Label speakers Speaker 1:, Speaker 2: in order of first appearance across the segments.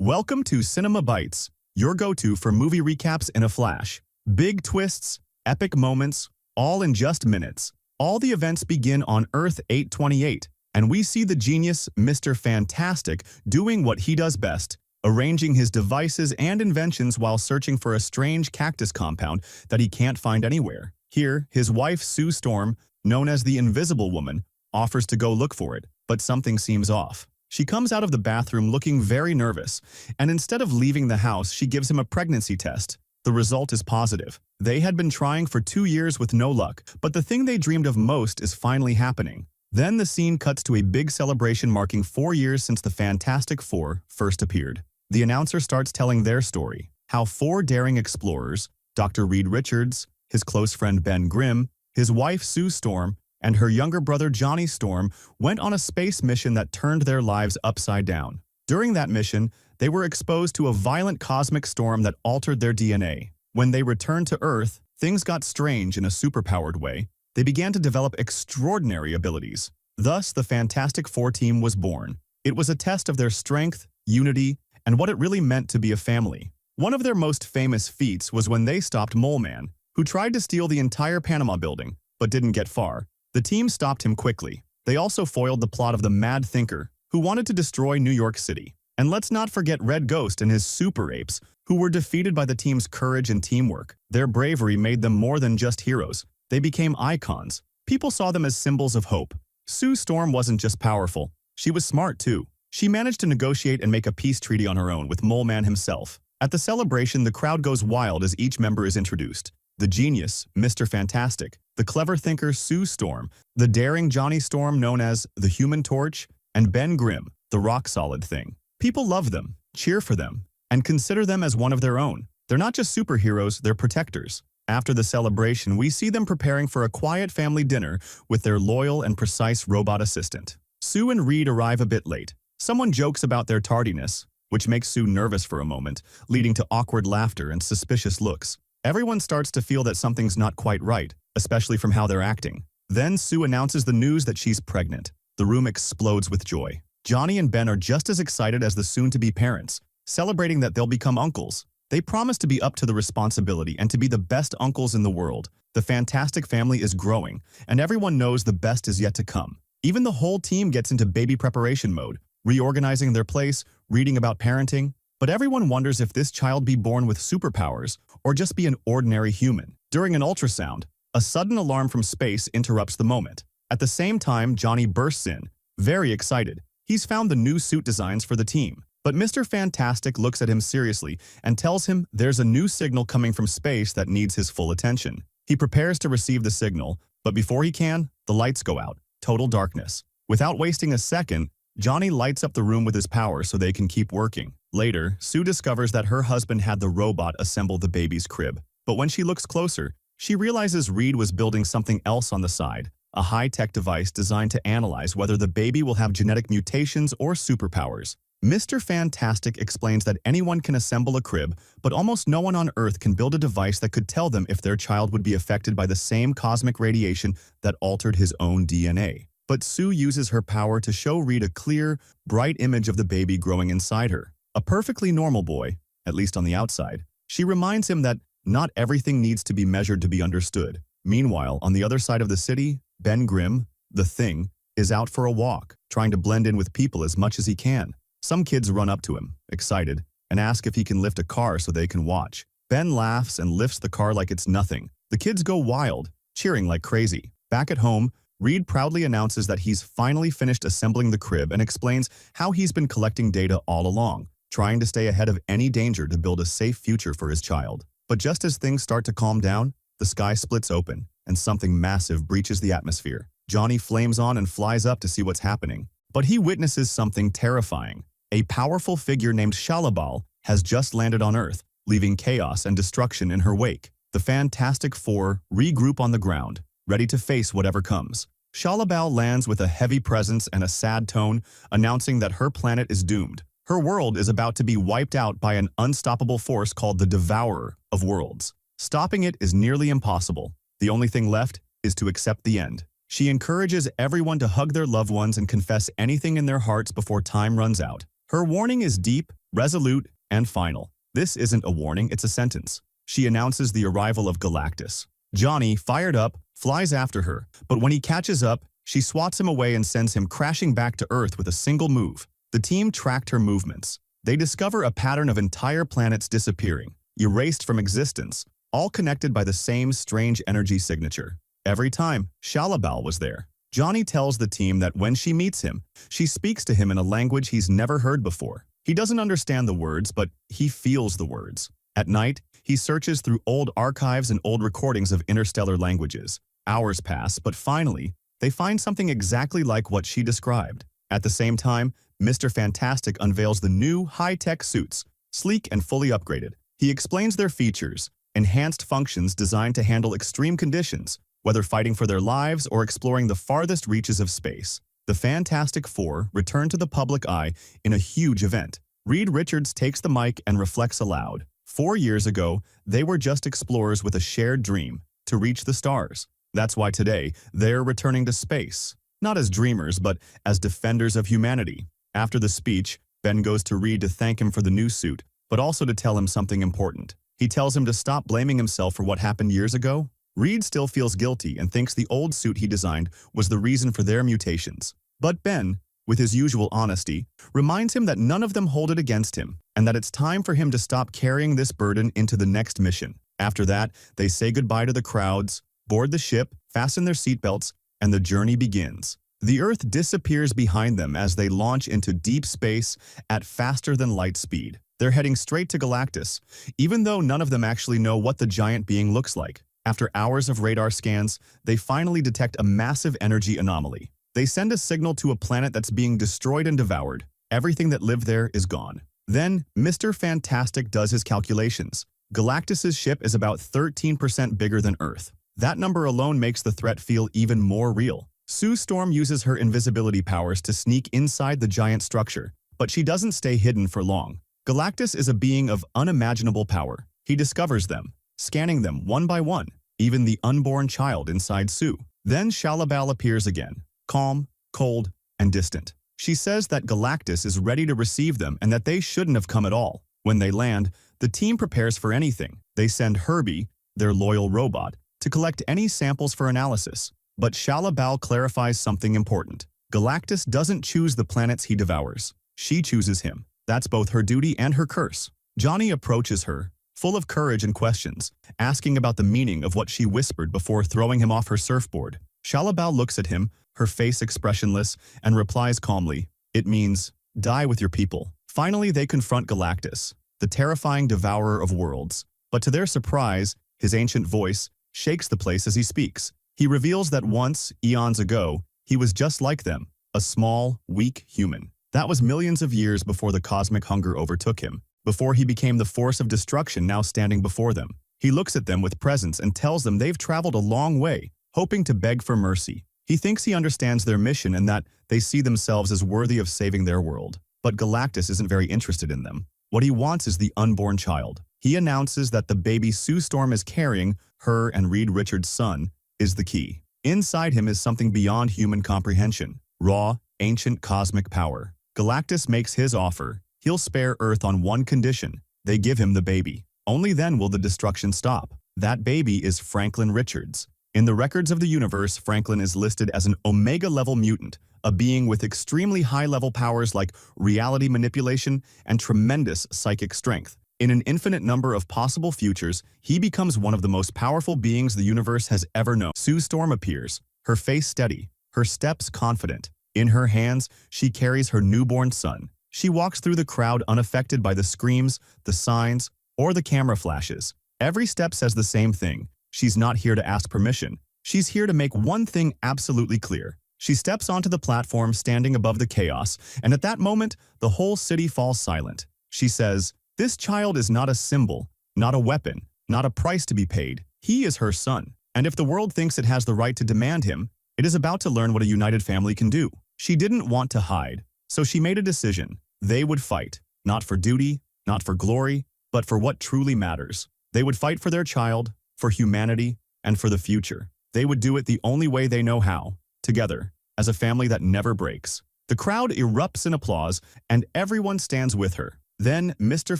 Speaker 1: Welcome to Cinema Bites, your go-to for movie recaps in a flash. Big twists, epic moments, all in just minutes. All the events begin on Earth 828, and we see the genius Mr. Fantastic doing what he does best, arranging his devices and inventions while searching for a strange cactus compound that he can't find anywhere. Here, his wife Sue Storm, known as the Invisible Woman, offers to go look for it, but something seems off. She comes out of the bathroom looking very nervous, and instead of leaving the house, she gives him a pregnancy test. The result is positive. They had been trying for 2 years with no luck, but the thing they dreamed of most is finally happening. Then the scene cuts to a big celebration marking 4 years since the Fantastic Four first appeared. The announcer starts telling their story, how 4 daring explorers, Dr. Reed Richards, his close friend Ben Grimm, his wife Sue Storm, and her younger brother Johnny Storm went on a space mission that turned their lives upside down. During that mission, they were exposed to a violent cosmic storm that altered their DNA. When they returned to Earth, things got strange in a superpowered way. They began to develop extraordinary abilities. Thus, the Fantastic Four team was born. It was a test of their strength, unity, and what it really meant to be a family. One of their most famous feats was when they stopped Mole Man, who tried to steal the entire Panama building, but didn't get far. The team stopped him quickly. They also foiled the plot of the Mad Thinker, who wanted to destroy New York City. And let's not forget Red Ghost and his super apes, who were defeated by the team's courage and teamwork. Their bravery made them more than just heroes. They became icons. People saw them as symbols of hope. Sue Storm wasn't just powerful. She was smart too. She managed to negotiate and make a peace treaty on her own with Mole Man himself. At the celebration, the crowd goes wild as each member is introduced. The genius, Mr. Fantastic, the clever thinker Sue Storm, the daring Johnny Storm known as the Human Torch, and Ben Grimm, the rock-solid thing. People love them, cheer for them, and consider them as one of their own. They're not just superheroes, they're protectors. After the celebration, we see them preparing for a quiet family dinner with their loyal and precise robot assistant. Sue and Reed arrive a bit late. Someone jokes about their tardiness, which makes Sue nervous for a moment, leading to awkward laughter and suspicious looks. Everyone starts to feel that something's not quite right, especially from how they're acting. Then Sue announces the news that she's pregnant. The room explodes with joy. Johnny and Ben are just as excited as the soon-to-be parents, celebrating that they'll become uncles. They promise to be up to the responsibility and to be the best uncles in the world. The Fantastic family is growing, and everyone knows the best is yet to come. Even the whole team gets into baby preparation mode, reorganizing their place, reading about parenting. But everyone wonders if this child be born with superpowers or just be an ordinary human. During an ultrasound, a sudden alarm from space interrupts the moment. At the same time, Johnny bursts in, very excited. He's found the new suit designs for the team. But Mr. Fantastic looks at him seriously and tells him there's a new signal coming from space that needs his full attention. He prepares to receive the signal, but before he can, the lights go out. Total darkness. Without wasting a second, Johnny lights up the room with his power so they can keep working. Later, Sue discovers that her husband had the robot assemble the baby's crib. But when she looks closer, she realizes Reed was building something else on the side, a high-tech device designed to analyze whether the baby will have genetic mutations or superpowers. Mr. Fantastic explains that anyone can assemble a crib, but almost no one on Earth can build a device that could tell them if their child would be affected by the same cosmic radiation that altered his own DNA. But Sue uses her power to show Reed a clear, bright image of the baby growing inside her. A perfectly normal boy, at least on the outside. She reminds him that not everything needs to be measured to be understood. Meanwhile, on the other side of the city, Ben Grimm, the Thing, is out for a walk, trying to blend in with people as much as he can. Some kids run up to him, excited, and ask if he can lift a car so they can watch. Ben laughs and lifts the car like it's nothing. The kids go wild, cheering like crazy. Back at home, Reed proudly announces that he's finally finished assembling the crib and explains how he's been collecting data all along, trying to stay ahead of any danger to build a safe future for his child. But just as things start to calm down, the sky splits open, and something massive breaches the atmosphere. Johnny flames on and flies up to see what's happening. But he witnesses something terrifying. A powerful figure named Shalabal has just landed on Earth, leaving chaos and destruction in her wake. The Fantastic Four regroup on the ground, ready to face whatever comes. Shalabal lands with a heavy presence and a sad tone, announcing that her planet is doomed. Her world is about to be wiped out by an unstoppable force called the Devourer of Worlds. Stopping it is nearly impossible. The only thing left is to accept the end. She encourages everyone to hug their loved ones and confess anything in their hearts before time runs out. Her warning is deep, resolute, and final. This isn't a warning, it's a sentence. She announces the arrival of Galactus. Johnny, fired up, flies after her, but when he catches up, she swats him away and sends him crashing back to Earth with a single move. The team tracked her movements. They discover a pattern of entire planets disappearing, erased from existence, all connected by the same strange energy signature. Every time, Shalabal was there. Johnny tells the team that when she meets him, she speaks to him in a language he's never heard before. He doesn't understand the words, but he feels the words. At night, he searches through old archives and old recordings of interstellar languages. Hours pass, but finally, they find something exactly like what she described. At the same time, Mr. Fantastic unveils the new high-tech suits, sleek and fully upgraded. He explains their features, enhanced functions designed to handle extreme conditions, whether fighting for their lives or exploring the farthest reaches of space. The Fantastic Four return to the public eye in a huge event. Reed Richards takes the mic and reflects aloud. 4 years ago, they were just explorers with a shared dream, to reach the stars. That's why today, they're returning to space. Not as dreamers, but as defenders of humanity. After the speech, Ben goes to Reed to thank him for the new suit, but also to tell him something important. He tells him to stop blaming himself for what happened years ago. Reed still feels guilty and thinks the old suit he designed was the reason for their mutations. But Ben, with his usual honesty, reminds him that none of them hold it against him, and that it's time for him to stop carrying this burden into the next mission. After that, they say goodbye to the crowds, board the ship, fasten their seatbelts, and the journey begins. The Earth disappears behind them as they launch into deep space at faster than light speed. They're heading straight to Galactus, even though none of them actually know what the giant being looks like. After hours of radar scans, they finally detect a massive energy anomaly. They send a signal to a planet that's being destroyed and devoured. Everything that lived there is gone. Then, Mr. Fantastic does his calculations. Galactus's ship is about 13% bigger than Earth. That number alone makes the threat feel even more real. Sue Storm uses her invisibility powers to sneak inside the giant structure, but she doesn't stay hidden for long. Galactus is a being of unimaginable power. He discovers them, scanning them one by one, even the unborn child inside Sue. Then Shalabal appears again, calm, cold, and distant. She says that Galactus is ready to receive them and that they shouldn't have come at all. When they land, the team prepares for anything. They send Herbie, their loyal robot, to collect any samples for analysis. But Shalabal clarifies something important. Galactus doesn't choose the planets he devours. She chooses him. That's both her duty and her curse. Johnny approaches her, full of courage and questions, asking about the meaning of what she whispered before throwing him off her surfboard. Shalabal looks at him, her face expressionless, and replies calmly, "It means, die with your people." Finally, they confront Galactus, the terrifying devourer of worlds. But to their surprise, his ancient voice shakes the place as he speaks. He reveals that once, eons ago, he was just like them, a small, weak human. That was millions of years before the cosmic hunger overtook him, before he became the force of destruction now standing before them. He looks at them with presence and tells them they've traveled a long way, hoping to beg for mercy. He thinks he understands their mission and that they see themselves as worthy of saving their world. But Galactus isn't very interested in them. What he wants is the unborn child. He announces that the baby Sue Storm is carrying, her and Reed Richards' son, is the key. Inside him is something beyond human comprehension, raw, ancient cosmic power. Galactus makes his offer. He'll spare Earth on one condition. They give him the baby. Only then will the destruction stop. That baby is Franklin Richards. In the records of the universe, Franklin is listed as an Omega-level mutant, a being with extremely high-level powers like reality manipulation and tremendous psychic strength. In an infinite number of possible futures, he becomes one of the most powerful beings the universe has ever known. Sue Storm appears, her face steady, her steps confident. In her hands, she carries her newborn son. She walks through the crowd unaffected by the screams, the signs, or the camera flashes. Every step says the same thing. She's not here to ask permission. She's here to make one thing absolutely clear. She steps onto the platform standing above the chaos, and at that moment, the whole city falls silent. She says, "This child is not a symbol, not a weapon, not a price to be paid. He is her son. And if the world thinks it has the right to demand him, it is about to learn what a united family can do." She didn't want to hide, so she made a decision. They would fight, not for duty, not for glory, but for what truly matters. They would fight for their child, for humanity, and for the future. They would do it the only way they know how, together, as a family that never breaks. The crowd erupts in applause, and everyone stands with her. Then Mr.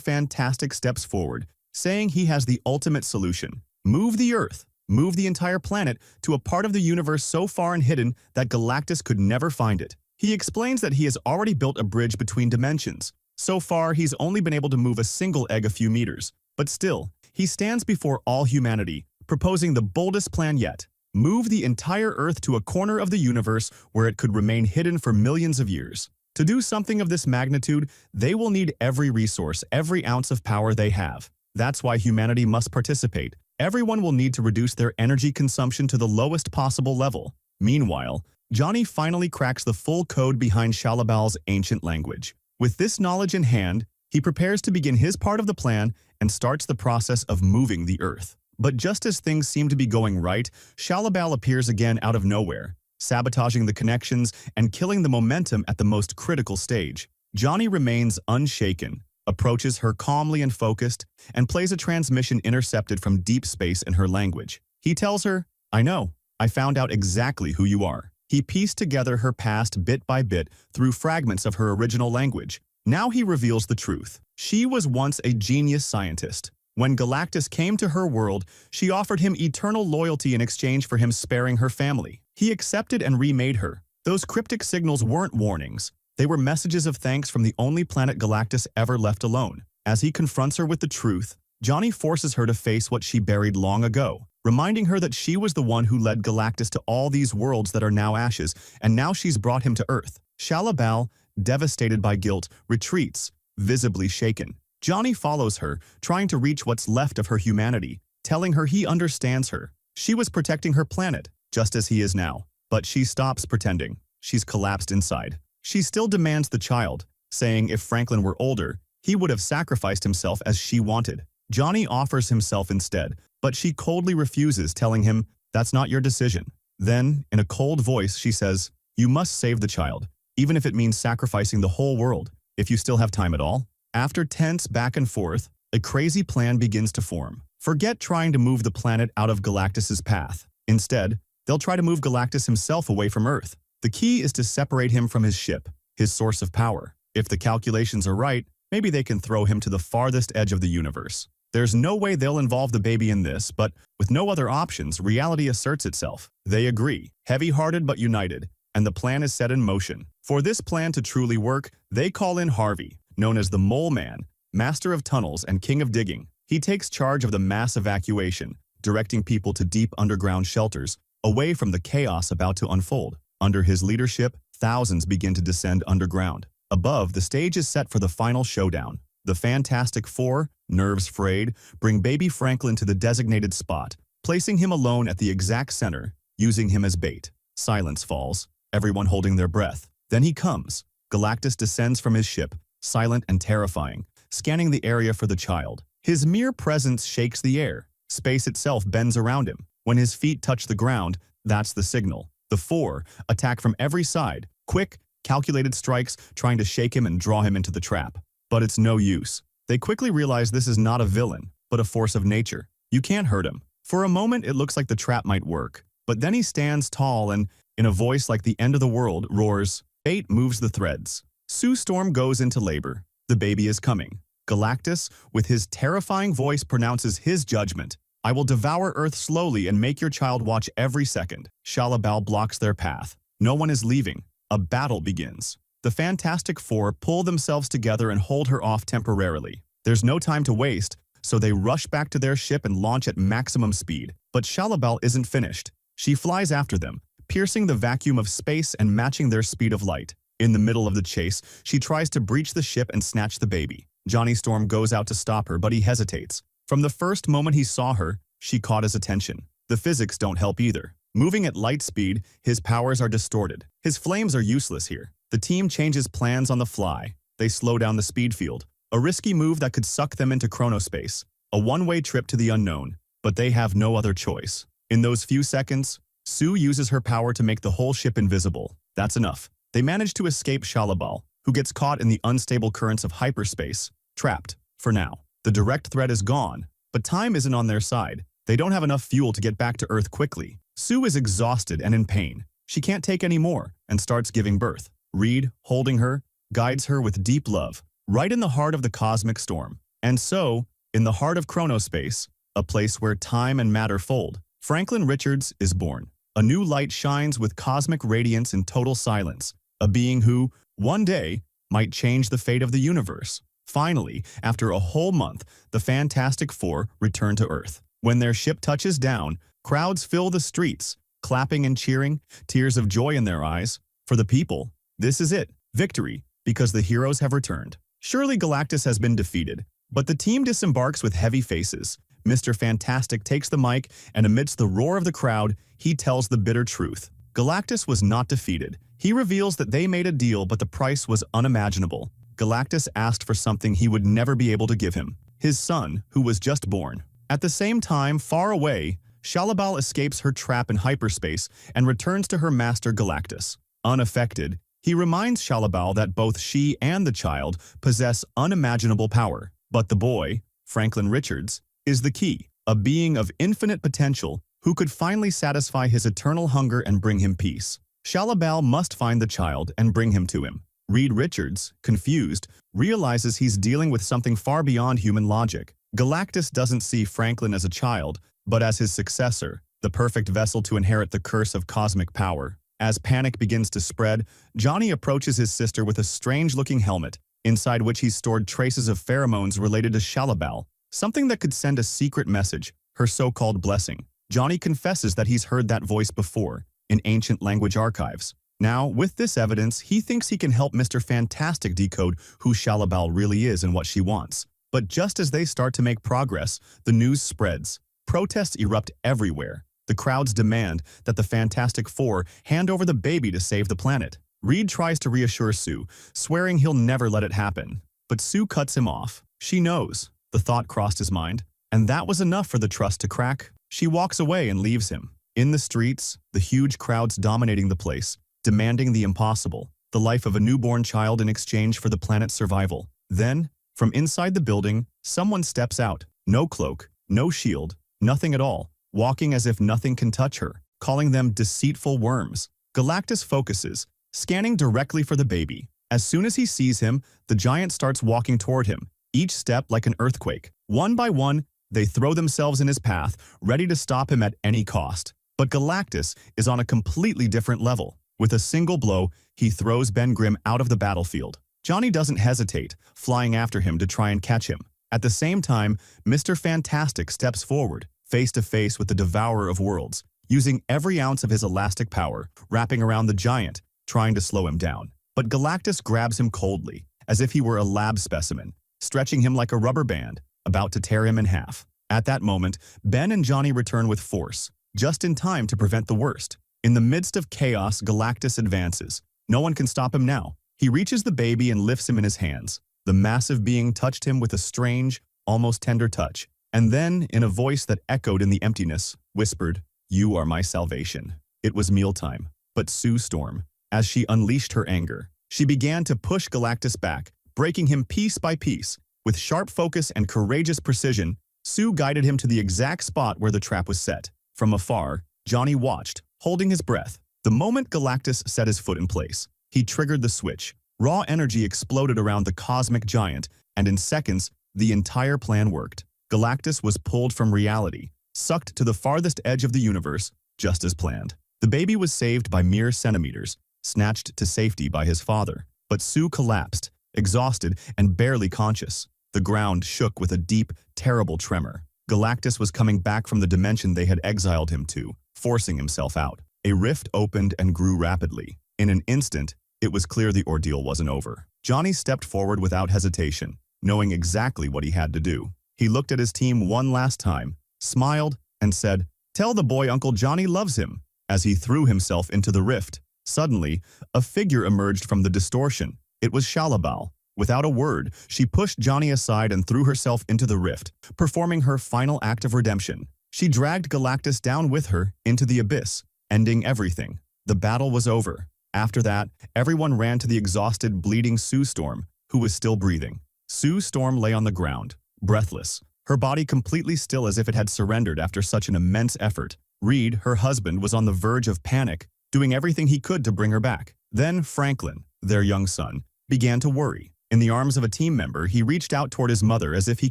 Speaker 1: Fantastic steps forward, saying he has the ultimate solution. Move the Earth. Move the entire planet to a part of the universe so far and hidden that Galactus could never find it. He explains that he has already built a bridge between dimensions. So far, he's only been able to move a single egg a few meters. But still, he stands before all humanity, proposing the boldest plan yet. Move the entire Earth to a corner of the universe where it could remain hidden for millions of years. To do something of this magnitude, they will need every resource, every ounce of power they have. That's why humanity must participate. Everyone will need to reduce their energy consumption to the lowest possible level. Meanwhile, Johnny finally cracks the full code behind Shalabal's ancient language. With this knowledge in hand, he prepares to begin his part of the plan and starts the process of moving the Earth. But just as things seem to be going right, Shalabal appears again out of nowhere, sabotaging the connections and killing the momentum at the most critical stage. Johnny remains unshaken, approaches her calmly and focused, and plays a transmission intercepted from deep space in her language. He tells her, "I know, I found out exactly who you are." He pieced together her past bit by bit through fragments of her original language. Now he reveals the truth. She was once a genius scientist. When Galactus came to her world, she offered him eternal loyalty in exchange for him sparing her family. He accepted and remade her. Those cryptic signals weren't warnings. They were messages of thanks from the only planet Galactus ever left alone. As he confronts her with the truth, Johnny forces her to face what she buried long ago, reminding her that she was the one who led Galactus to all these worlds that are now ashes, and now she's brought him to Earth. Shalabal, devastated by guilt, retreats, visibly shaken. Johnny follows her, trying to reach what's left of her humanity, telling her he understands her. She was protecting her planet, just as he is now. But she stops pretending. She's collapsed inside. She still demands the child, saying if Franklin were older, he would have sacrificed himself as she wanted. Johnny offers himself instead, but she coldly refuses, telling him, "That's not your decision." Then, in a cold voice, she says, "You must save the child, even if it means sacrificing the whole world, if you still have time at all." After tense back and forth, a crazy plan begins to form. Forget trying to move the planet out of Galactus's path. Instead, they'll try to move Galactus himself away from Earth. The key is to separate him from his ship, his source of power. If the calculations are right, maybe they can throw him to the farthest edge of the universe. There's no way they'll involve the baby in this, but with no other options, reality asserts itself. They agree, heavy-hearted but united, and the plan is set in motion. For this plan to truly work, they call in Harvey, known as the Mole Man, master of tunnels and king of digging. He takes charge of the mass evacuation, directing people to deep underground shelters, away from the chaos about to unfold. Under his leadership, thousands begin to descend underground. Above, the stage is set for the final showdown. The Fantastic Four, nerves frayed, bring baby Franklin to the designated spot, placing him alone at the exact center, using him as bait. Silence falls, everyone holding their breath. Then he comes. Galactus descends from his ship, silent and terrifying, scanning the area for the child. His mere presence shakes the air. Space itself bends around him. When his feet touch the ground, that's the signal. The Four attack from every side, quick, calculated strikes trying to shake him and draw him into the trap. But it's no use. They quickly realize this is not a villain, but a force of nature. You can't hurt him. For a moment, it looks like the trap might work. But then he stands tall and, in a voice like the end of the world, roars. Fate moves the threads. Sue Storm goes into labor. The baby is coming. Galactus, with his terrifying voice, pronounces his judgment. "I will devour Earth slowly and make your child watch every second." Shalabal blocks their path. No one is leaving. A battle begins. The Fantastic Four pull themselves together and hold her off temporarily. There's no time to waste, so they rush back to their ship and launch at maximum speed. But Shalabal isn't finished. She flies after them, piercing the vacuum of space and matching their speed of light. In the middle of the chase, she tries to breach the ship and snatch the baby. Johnny Storm goes out to stop her, but he hesitates. From the first moment he saw her, she caught his attention. The physics don't help either. Moving at light speed, his powers are distorted. His flames are useless here. The team changes plans on the fly. They slow down the speed field, a risky move that could suck them into chronospace, a one-way trip to the unknown, but they have no other choice. In those few seconds, Sue uses her power to make the whole ship invisible. That's enough. They manage to escape Shalabal, who gets caught in the unstable currents of hyperspace, trapped, for now. The direct threat is gone, but time isn't on their side. They don't have enough fuel to get back to Earth quickly. Sue is exhausted and in pain. She can't take any more and starts giving birth. Reed, holding her, guides her with deep love, right in the heart of the cosmic storm. And so, in the heart of chronospace, a place where time and matter fold, Franklin Richards is born. A new light shines with cosmic radiance and total silence, a being who, one day, might change the fate of the universe. Finally, after a whole month, the Fantastic Four return to Earth. When their ship touches down, crowds fill the streets, clapping and cheering, tears of joy in their eyes. For the people, this is it, victory, because the heroes have returned. Surely Galactus has been defeated, but the team disembarks with heavy faces. Mr. Fantastic takes the mic, and amidst the roar of the crowd, he tells the bitter truth. Galactus was not defeated. He reveals that they made a deal, but the price was unimaginable. Galactus asked for something he would never be able to give him, his son, who was just born. At the same time, far away, Shalabal escapes her trap in hyperspace and returns to her master Galactus. Unaffected, he reminds Shalabal that both she and the child possess unimaginable power. But the boy, Franklin Richards, is the key, a being of infinite potential who could finally satisfy his eternal hunger and bring him peace. Shalabal must find the child and bring him to him. Reed Richards, confused, realizes he's dealing with something far beyond human logic. Galactus doesn't see Franklin as a child, but as his successor, the perfect vessel to inherit the curse of cosmic power. As panic begins to spread, Johnny approaches his sister with a strange-looking helmet, inside which he's stored traces of pheromones related to Shalabal, something that could send a secret message, her so-called blessing. Johnny confesses that he's heard that voice before, in ancient language archives. Now, with this evidence, he thinks he can help Mr. Fantastic decode who Shalabal really is and what she wants. But just as they start to make progress, the news spreads. Protests erupt everywhere. The crowds demand that the Fantastic Four hand over the baby to save the planet. Reed tries to reassure Sue, swearing he'll never let it happen. But Sue cuts him off. She knows. The thought crossed his mind. And that was enough for the trust to crack. She walks away and leaves him. In the streets, the huge crowds dominating the place, demanding the impossible, the life of a newborn child in exchange for the planet's survival. Then, from inside the building, someone steps out. No cloak, no shield, nothing at all, walking as if nothing can touch her, calling them deceitful worms. Galactus focuses, scanning directly for the baby. As soon as he sees him, the giant starts walking toward him, each step like an earthquake. One by one, they throw themselves in his path, ready to stop him at any cost. But Galactus is on a completely different level. With a single blow, he throws Ben Grimm out of the battlefield. Johnny doesn't hesitate, flying after him to try and catch him. At the same time, Mr. Fantastic steps forward, face to face with the Devourer of Worlds, using every ounce of his elastic power, wrapping around the giant, trying to slow him down. But Galactus grabs him coldly, as if he were a lab specimen, stretching him like a rubber band, about to tear him in half. At that moment, Ben and Johnny return with force, just in time to prevent the worst. In the midst of chaos, Galactus advances. No one can stop him now. He reaches the baby and lifts him in his hands. The massive being touched him with a strange, almost tender touch, and then, in a voice that echoed in the emptiness, whispered, "You are my salvation." It was mealtime, but Sue stormed. As she unleashed her anger, she began to push Galactus back, breaking him piece by piece. With sharp focus and courageous precision, Sue guided him to the exact spot where the trap was set. From afar, Johnny watched, holding his breath. The moment Galactus set his foot in place, he triggered the switch. Raw energy exploded around the cosmic giant, and in seconds, the entire plan worked. Galactus was pulled from reality, sucked to the farthest edge of the universe, just as planned. The baby was saved by mere centimeters, snatched to safety by his father. But Sue collapsed, exhausted and barely conscious. The ground shook with a deep, terrible tremor. Galactus was coming back from the dimension they had exiled him to, forcing himself out. A rift opened and grew rapidly. In an instant, it was clear the ordeal wasn't over. Johnny stepped forward without hesitation, knowing exactly what he had to do. He looked at his team one last time, smiled, and said, "Tell the boy Uncle Johnny loves him." As he threw himself into the rift, suddenly, a figure emerged from the distortion. It was Shalabal. Without a word, she pushed Johnny aside and threw herself into the rift, performing her final act of redemption. She dragged Galactus down with her into the abyss, ending everything. The battle was over. After that, everyone ran to the exhausted, bleeding Sue Storm, who was still breathing. Sue Storm lay on the ground, breathless, her body completely still as if it had surrendered after such an immense effort. Reed, her husband, was on the verge of panic, doing everything he could to bring her back. Then Franklin, their young son, began to worry. In the arms of a team member, he reached out toward his mother as if he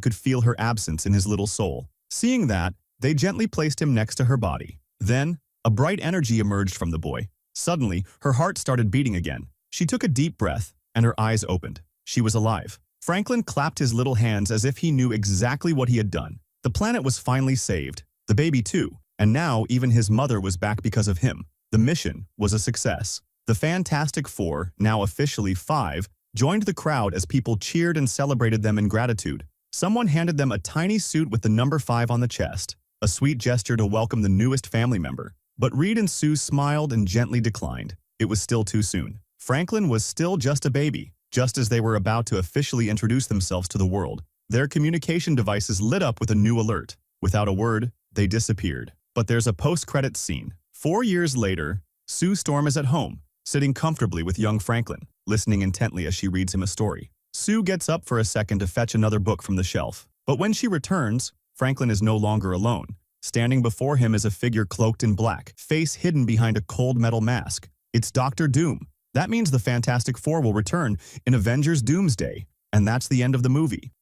Speaker 1: could feel her absence in his little soul. Seeing that, they gently placed him next to her body. Then, a bright energy emerged from the boy. Suddenly, her heart started beating again. She took a deep breath, and her eyes opened. She was alive. Franklin clapped his little hands as if he knew exactly what he had done. The planet was finally saved, the baby too, and now even his mother was back because of him. The mission was a success. The Fantastic Four, now officially 5, joined the crowd as people cheered and celebrated them in gratitude. Someone handed them a tiny suit with the number 5 on the chest, a sweet gesture to welcome the newest family member. But Reed and Sue smiled and gently declined. It was still too soon. Franklin was still just a baby. Just as they were about to officially introduce themselves to the world, their communication devices lit up with a new alert. Without a word, they disappeared. But there's a post-credits scene. 4 years later, Sue Storm is at home, sitting comfortably with young Franklin, listening intently as she reads him a story. Sue gets up for a second to fetch another book from the shelf. But when she returns, Franklin is no longer alone. Standing before him is a figure cloaked in black, face hidden behind a cold metal mask. It's Dr. Doom. That means the Fantastic Four will return in Avengers Doomsday, and that's the end of the movie.